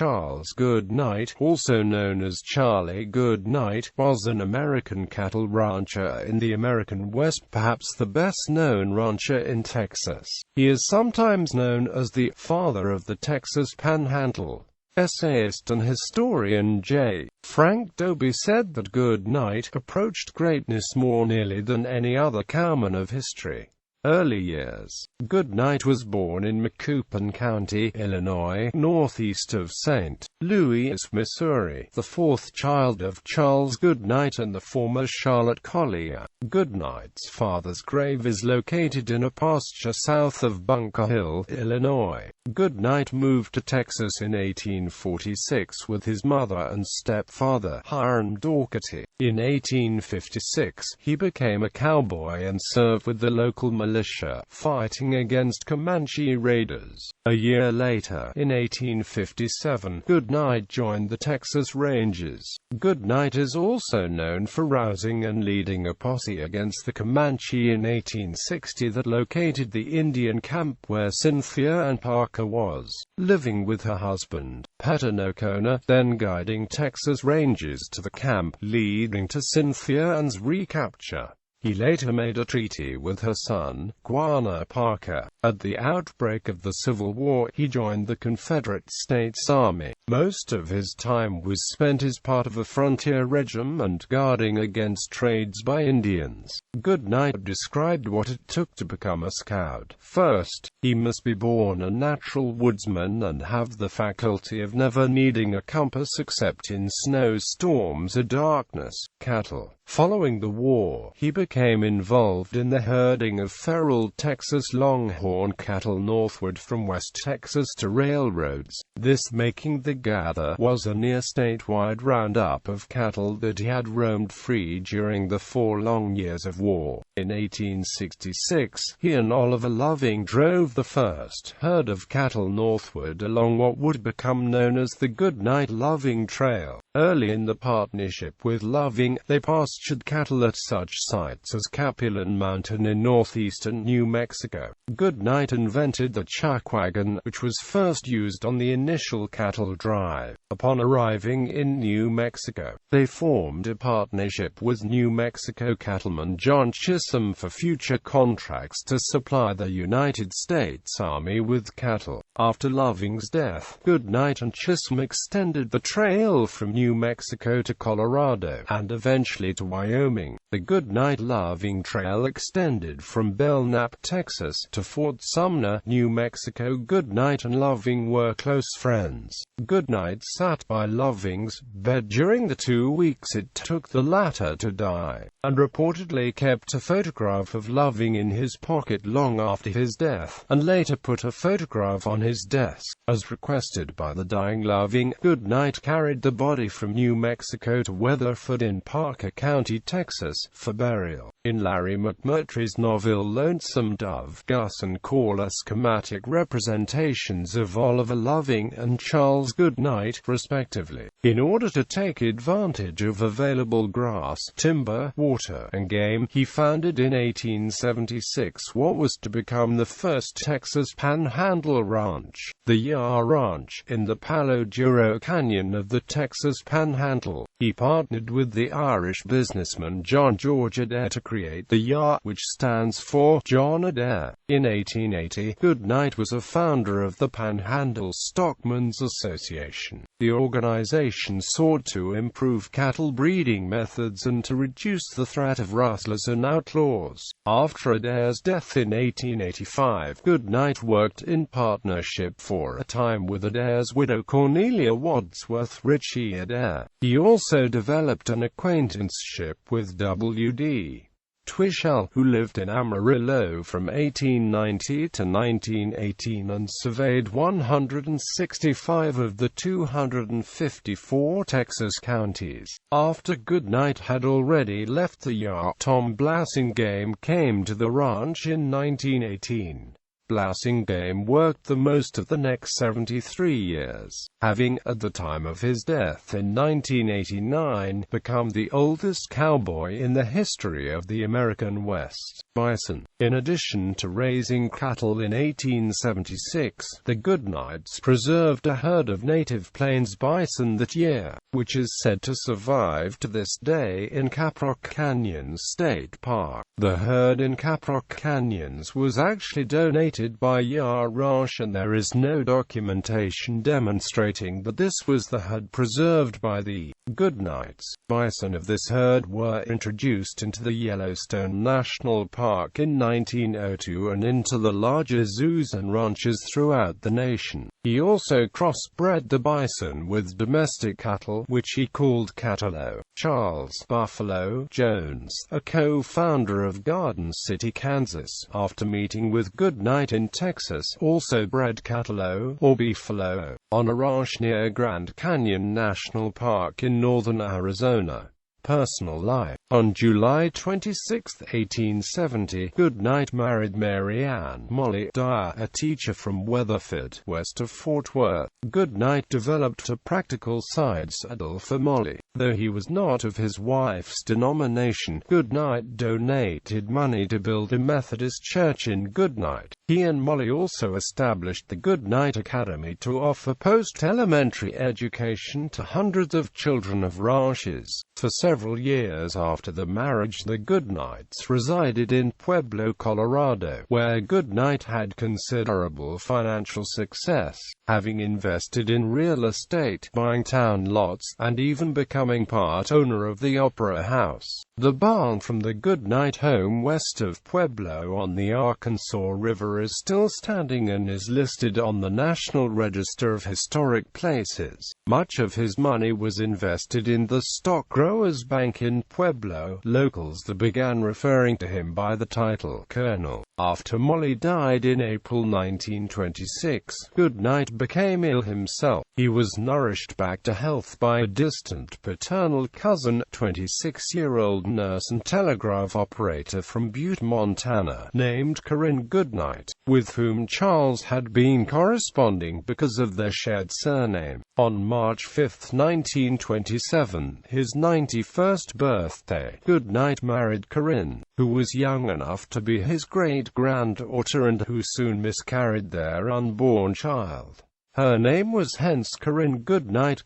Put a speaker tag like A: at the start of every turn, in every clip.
A: Charles Goodnight, also known as Charlie Goodnight, was an American cattle rancher in the American West, perhaps the best-known rancher in Texas. He is sometimes known as the father of the Texas Panhandle. Essayist and historian J.Frank Dobie said that Goodnight approached greatness more nearly than any other cowman of history. Early years. Goodnight was born in Macoupin County, Illinois, northeast of St. Louis, Missouri, the fourth child of Charles Goodnight and the former Charlotte Collier. Goodnight's father's grave is located in a pasture south of Bunker Hill, Illinois. Goodnight moved to Texas in 1846 with his mother and stepfather, Hiram Dougherty. In 1856, he became a cowboy and served with the local militia, fighting against Comanche raiders. A year later, in 1857, Goodnight joined the Texas Rangers. Goodnight is also known for rousing and leading a posse against the Comanche in 1860 that located the Indian camp where Cynthia and Parker was living with her husband, Petter Nocona, then guiding Texas Rangers to the camp, leading to Cynthia Ann's recapture. He later made a treaty with her son, Guana Parker. At the outbreak of the Civil War, he joined the Confederate States Army. Most of his time was spent as part of a frontier regiment guarding against raids by Indians. Goodnight described what it took to become a scout. First, he must be born a natural woodsman and have the faculty of never needing a compass except in snowstorms or darkness. Cattle. Following the war, he became involved in the herding of feral Texas Longhorn cattle northward from West Texas to railroads. This making the gather was a near statewide roundup of cattle that he had roamed free during the 4 long years of war. In 1866, he and Oliver Loving drove the first herd of cattle northward along what would become known as the Goodnight-Loving Trail. Early in the partnership with Loving, they pastured cattle at such sites as Capulan Mountain in northeastern New Mexico. Goodnight invented the chuck wagon, which was first used on the initial cattle drive. Upon arriving in New Mexico, they formed a partnership with New Mexico cattleman John Chisholm for future contracts to supply the United States Army with cattle. After Loving's death, Goodnight and Chisholm extended the trail from New Mexico to Colorado, and eventually to Wyoming. The Goodnight-Loving Trail extended from Belknap, Texas, to Fort Sumner, New Mexico. Goodnight and Loving were close friends. Goodnight sat by Loving's bed during the 2 weeks it took the latter to die, and reportedly kept a photograph of Loving in his pocket long after his death, and later put a photograph on his desk. As requested by the dying Loving, Goodnight carried the body from New Mexico to Weatherford in Parker County, Texas, for burial. In Larry McMurtry's novel Lonesome Dove, Gus and Call are schematic representations of Oliver Loving and Charles Goodnight, respectively. In order to take advantage of available grass, timber, water, and game, he founded in 1876 what was to become the first Texas Panhandle ranch, the Yar Ranch, in the Palo Duro Canyon of the Texas Panhandle. He partnered with the Irish businessman John George Adair to create the Yar, which stands for John Adair. In 1880, Goodnight was a founder of the Panhandle Stockmen's Association. The organization sought to improve cattle breeding methods and to reduce the threat of rustlers and outlaws. After Adair's death in 1885, Goodnight worked in partnership for a time with Adair's widow Cornelia Wadsworth Ritchie Adair. He also developed an acquaintanceship with W.D. Twishell, who lived in Amarillo from 1890 to 1918 and surveyed 165 of the 254 Texas counties. After Goodnight had already left the Yar, Tom Blasingame came to the ranch in 1918. Blasingame worked the most of the next 73 years, having, at the time of his death in 1989, become the oldest cowboy in the history of the American West. bison. In addition to raising cattle in 1876, the Goodnights preserved a herd of native plains bison that year, which is said to survive to this day in Caprock Canyons State Park. The herd in Caprock Canyons was actually donated by Yar Ranch, and there is no documentation demonstrating that this was the herd preserved by the Goodnights. Bison of this herd were introduced into the Yellowstone National Park in 1902 and into the larger zoos and ranches throughout the nation. He also crossbred the bison with domestic cattle, which he called Catalo. Charles Buffalo Jones, a co-founder of Garden City, Kansas, after meeting with Goodnight in Texas, also bred Catalo, or Beefalo, on a ranch near Grand Canyon National Park in northern Arizona. Personal life. On July 26, 1870, Goodnight married Mary Ann Molly Dyer, a teacher from Weatherford, west of Fort Worth. Goodnight developed a practical side saddle for Molly. Though he was not of his wife's denomination, Goodnight donated money to build a Methodist church in Goodnight. He and Molly also established the Goodnight Academy to offer post-elementary education to hundreds of children of ranches. For several years after the marriage, the Goodnights resided in Pueblo, Colorado, where Goodnight had considerable financial success, having invested in real estate, buying town lots, and even becoming part owner of the Opera House. The barn from the Goodnight home west of Pueblo on the Arkansas River is still standing and is listed on the National Register of Historic Places. Much of his money was invested in the Stock Growers Bank in Pueblo. Locals began referring to him by the title Colonel. After Molly died in April 1926, Goodnight became ill himself. He was nourished back to health by a distant paternal cousin, 26-year-old nurse and telegraph operator from Butte, Montana, named Corinne Goodnight, with whom Charles had been corresponding because of their shared surname. On March 5, 1927, his 91st birthday, Goodnight married Corinne, who was young enough to be his great-granddaughter and who soon miscarried their unborn child. Her name was hence Corinne Goodnight.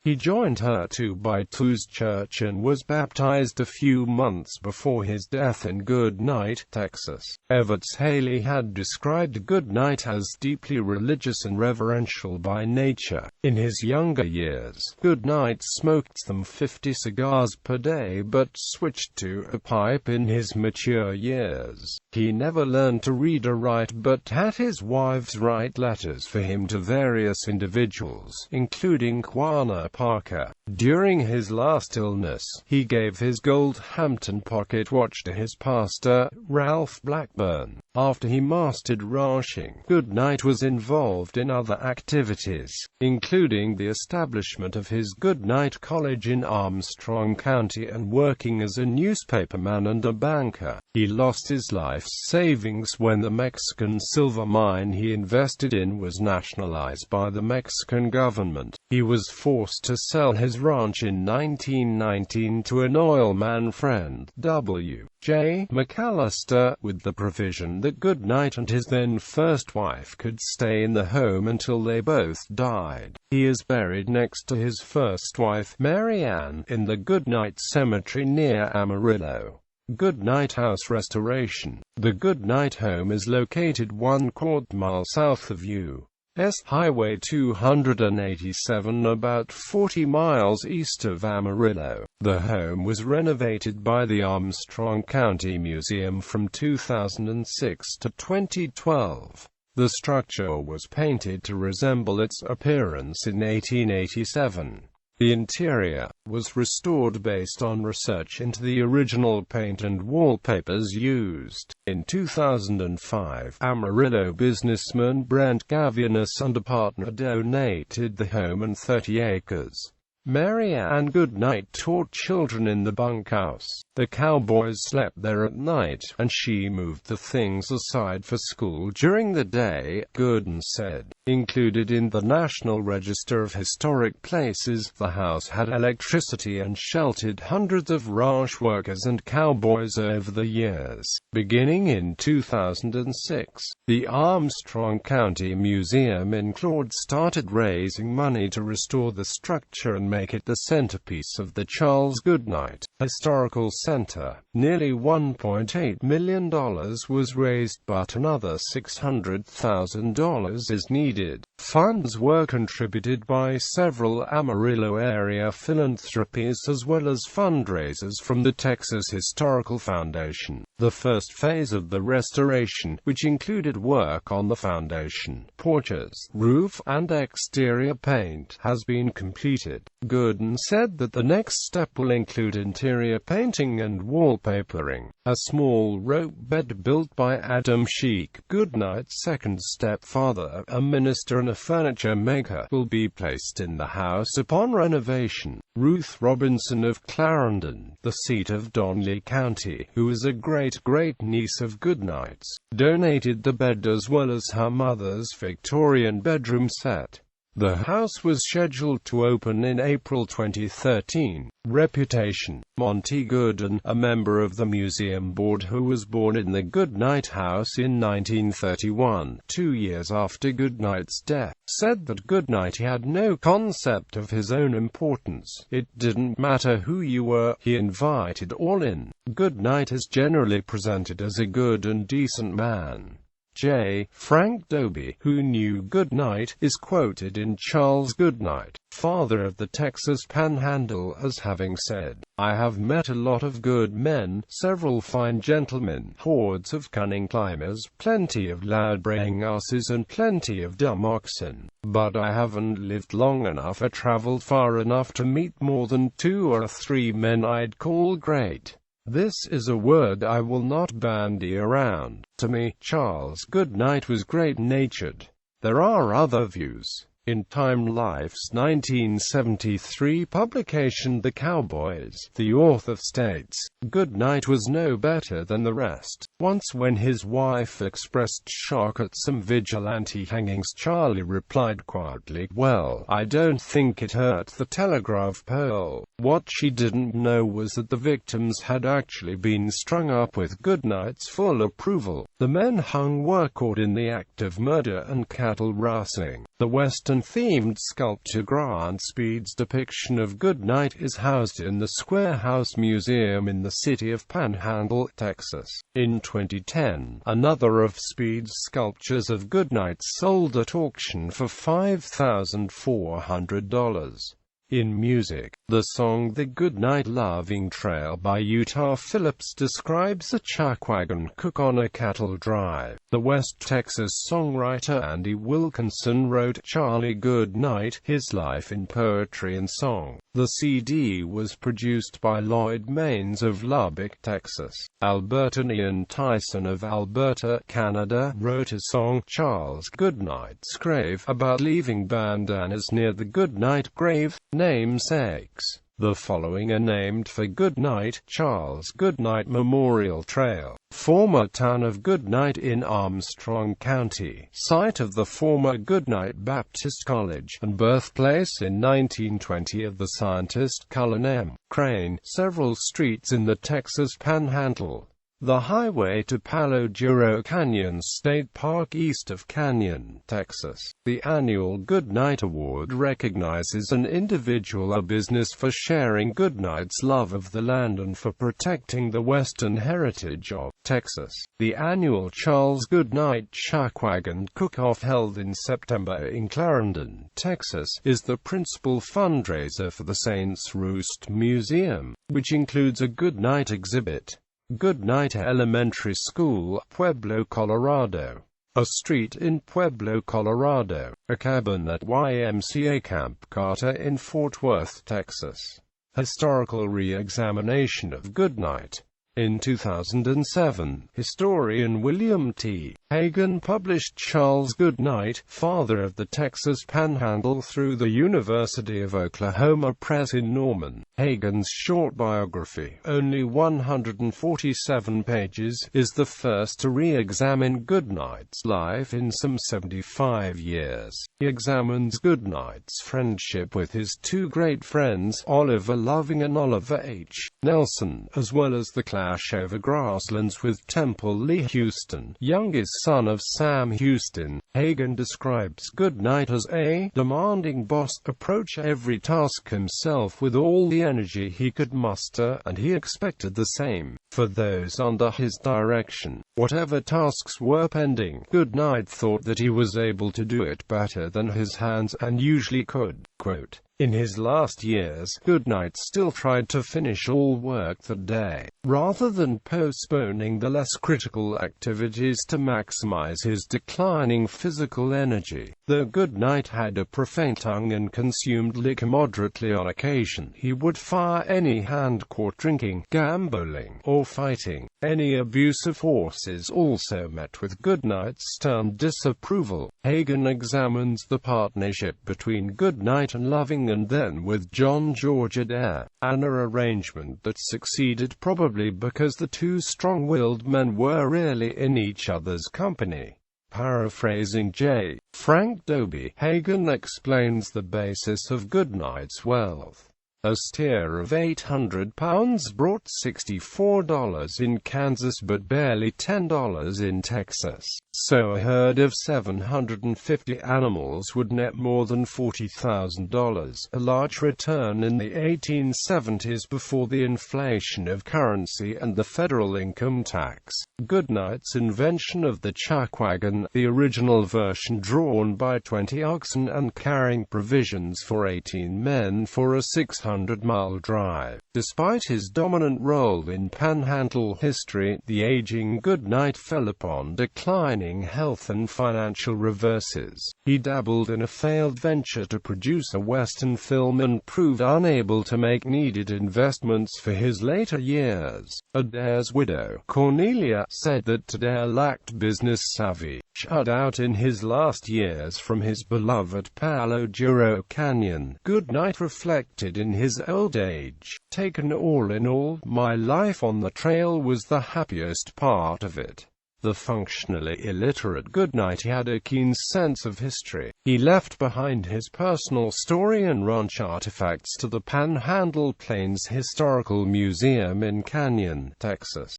A: He joined her 2x2's church and was baptized a few months before his death in Goodnight, Texas. Evarts Haley had described Goodnight as deeply religious and reverential by nature. In his younger years, Goodnight smoked some 50 cigars per day but switched to a pipe in his mature years. He never learned to read or write but had his wives write letters for him to various individuals, including Quanah Parker. During his last illness, he gave his gold Hampton pocket watch to his pastor, Ralph Blackburn. After he mastered ranching, Goodnight was involved in other activities, including the establishment of his Goodnight College in Armstrong County and working as a newspaperman and a banker. He lost his life savings when the Mexican silver mine he invested in was nationalized by the Mexican government. He was forced to sell his ranch in 1919 to an oilman friend, W. J. McAllister, with the provision that Goodnight and his then first wife could stay in the home until they both died. He is buried next to his first wife, Mary Ann, in the Goodnight Cemetery near Amarillo. Goodnight House Restoration. The Goodnight home is located 1/4 mile south of U.S. Highway 287, about 40 miles east of Amarillo. The home was renovated by the Armstrong County Museum from 2006 to 2012. The structure was painted to resemble its appearance in 1887. The interior was restored based on research into the original paint and wallpapers used. In 2005, Amarillo businessman Brent Gavianus and a partner donated the home and 30 acres. Mary Ann Goodnight taught children in the bunkhouse. The cowboys slept there at night, and she moved the things aside for school during the day, Gooden said. Included in the National Register of Historic Places, the house had electricity and sheltered hundreds of ranch workers and cowboys over the years. Beginning in 2006, the Armstrong County Museum in Claude started raising money to restore the structure and make it the centerpiece of the Charles Goodnight Historical Center. Nearly $1.8 million was raised, but another $600,000 is needed. Funds were contributed by several Amarillo area philanthropies as well as fundraisers from the Texas Historical Foundation. The first phase of the restoration, which included work on the foundation, porches, roof, and exterior paint, has been completed. Gooden said that the next step will include interior painting and wallpapering. A small rope bed built by Adam Sheik, Goodnight's second stepfather, a minister and a furniture maker, will be placed in the house upon renovation. Ruth Robinson of Clarendon, the seat of Donley County, who is a great-great-niece of Goodnight's, donated the bed as well as her mother's Victorian bedroom set. The house was scheduled to open in April 2013. Reputation. Monty Gooden, a member of the museum board who was born in the Goodnight house in 1931, 2 years after Goodnight's death, said that Goodnight had no concept of his own importance. It didn't matter who you were, he invited all in. Goodnight is generally presented as a good and decent man. J.Frank Dobie, who knew Goodnight, is quoted in Charles Goodnight, father of the Texas Panhandle, as having said, "I have met a lot of good men, several fine gentlemen, hordes of cunning climbers, plenty of loud-braying asses and plenty of dumb oxen, but I haven't lived long enough or traveled far enough to meet more than 2 or 3 men I'd call great. This is a word I will not bandy around. To me, Charles Goodnight was great-natured. There are other views." In Time Life's 1973 publication The Cowboys, the author states, Goodnight was no better than the rest. Once when his wife expressed shock at some vigilante hangings, Charlie replied quietly, "Well, I don't think it hurt the telegraph pole." What she didn't know was that the victims had actually been strung up with Goodnight's full approval. The men hung were caught in the act of murder and cattle rustling. The Western-themed sculpture Grant Speed's depiction of Goodnight is housed in the Square House Museum in the city of Panhandle, Texas. In 2010, another of Speed's sculptures of Goodnight sold at auction for $5,400. In music, the song The Goodnight Loving Trail by Utah Phillips describes a chuck wagon cook on a cattle drive. The West Texas songwriter Andy Wilkinson wrote Charlie Goodnight, His Life in Poetry and Song. The CD was produced by Lloyd Maines of Lubbock, Texas. Albertan Ian Tyson of Alberta, Canada, wrote a song, Charles Goodnight's Grave, about leaving bandanas near the Goodnight grave. Namesakes. The following are named for Goodnight: Charles Goodnight Memorial Trail, former town of Goodnight in Armstrong County, site of the former Goodnight Baptist College, and birthplace in 1920 of the scientist Cullen M. Crane. Several streets in the Texas Panhandle. The highway to Palo Duro Canyon State Park east of Canyon, Texas. The annual Goodnight Award recognizes an individual or business for sharing Goodnight's love of the land and for protecting the Western heritage of Texas. The annual Charles Goodnight Chuckwagon Cook-Off, held in September in Clarendon, Texas, is the principal fundraiser for the Saints Roost Museum, which includes a Goodnight exhibit. Goodnight Elementary School, Pueblo, Colorado. A street in Pueblo, Colorado. A cabin at YMCA Camp Carter in Fort Worth, Texas. Historical re-examination of Goodnight. In 2007, historian William T. Hagan published Charles Goodnight, father of the Texas Panhandle, through the University of Oklahoma Press in Norman. Hagan's short biography, only 147 pages, is the first to re-examine Goodnight's life in some 75 years. He examines Goodnight's friendship with his two great friends, Oliver Loving and Oliver H. Nelson, as well as the clash over grasslands with Temple Lee Houston, youngest son of Sam Houston. Hagan describes Goodnight as a demanding boss, approach every task himself with all the energy he could muster, and he expected the same for those under his direction. Whatever tasks were pending, Goodnight thought that he was able to do it better than his hands, and usually could. Quote, in his last years, Goodnight still tried to finish all work that day, rather than postponing the less critical activities to maximize his declining physical energy. Though Goodnight had a profane tongue and consumed liquor moderately on occasion, he would fire any hand caught drinking, gambling, or fighting. Any abuse of horses also met with Goodnight's stern disapproval. Hagan examines the partnership between Goodnight and Loving, and then with John George Adair, an arrangement that succeeded probably because the two strong-willed men were really in each other's company. Paraphrasing J.Frank Dobie, Hagan explains the basis of Goodnight's wealth. A steer of 800 pounds brought $64 in Kansas but barely $10 in Texas. So a herd of 750 animals would net more than $40,000, a large return in the 1870s before the inflation of currency and the federal income tax. Goodnight's invention of the chuck wagon, the original version drawn by 20 oxen and carrying provisions for 18 men for a 600-mile drive. Despite his dominant role in Panhandle history, the aging Goodnight fell upon declining health and financial reverses. He dabbled in a failed venture to produce a Western film and proved unable to make needed investments for his later years. Adair's widow, Cornelia, said that Adair lacked business savvy. Shut out in his last years from his beloved Palo Duro Canyon, Goodnight reflected in his old age, "Taken all in all, my life on the trail was the happiest part of it." The functionally illiterate Goodnight had a keen sense of history. He left behind his personal story and ranch artifacts to the Panhandle Plains Historical Museum in Canyon, Texas.